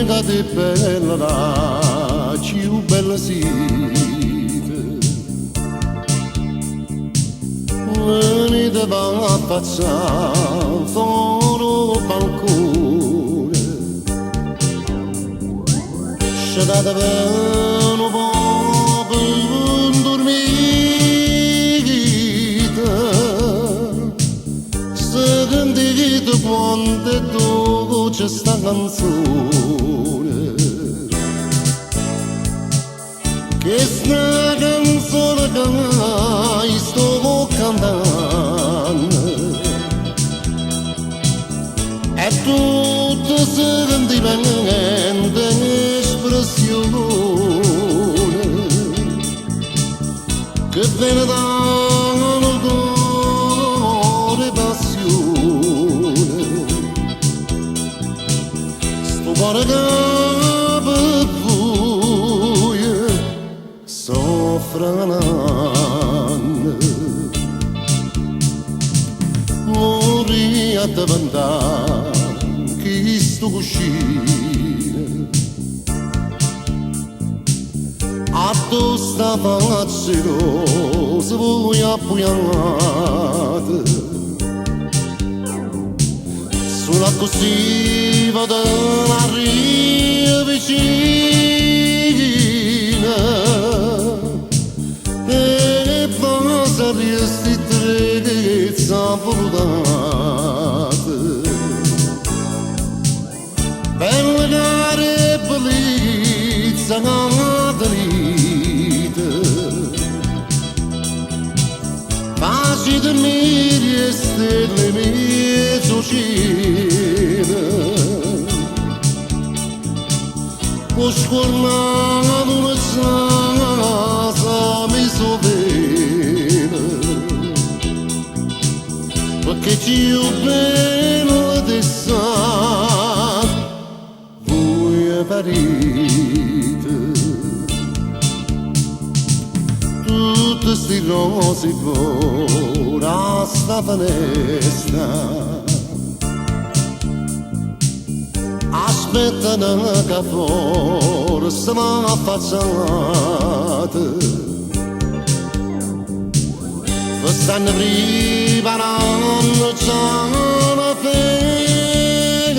da te bella, più bella siete. Venite a passare fuori balcone, scendete per un po' per dormire, sentite quando è dolce sta canzone, che sta canzone che sto cantando, è tutto sentimento e espressione che viene dal cuore passione, sto cuore che per voi soffre un anno, morì a diventare chi sto cuscino, a tu stava se voi appuyate, sulla così vado a vicina, e passa resti trezza volate, per legare bellezza natalite, pace di mie stelle mezzo cine, può scornare una casa mi so bene, perché ci ho bene adesso voi parite, tutte sti rose ora sta finestra aspettano che forse mi affacciate, stanno preparando già una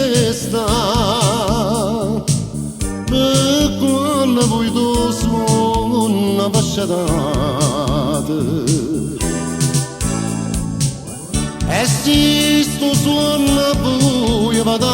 festa per quando voi due sono passate, e se sto suono voi vado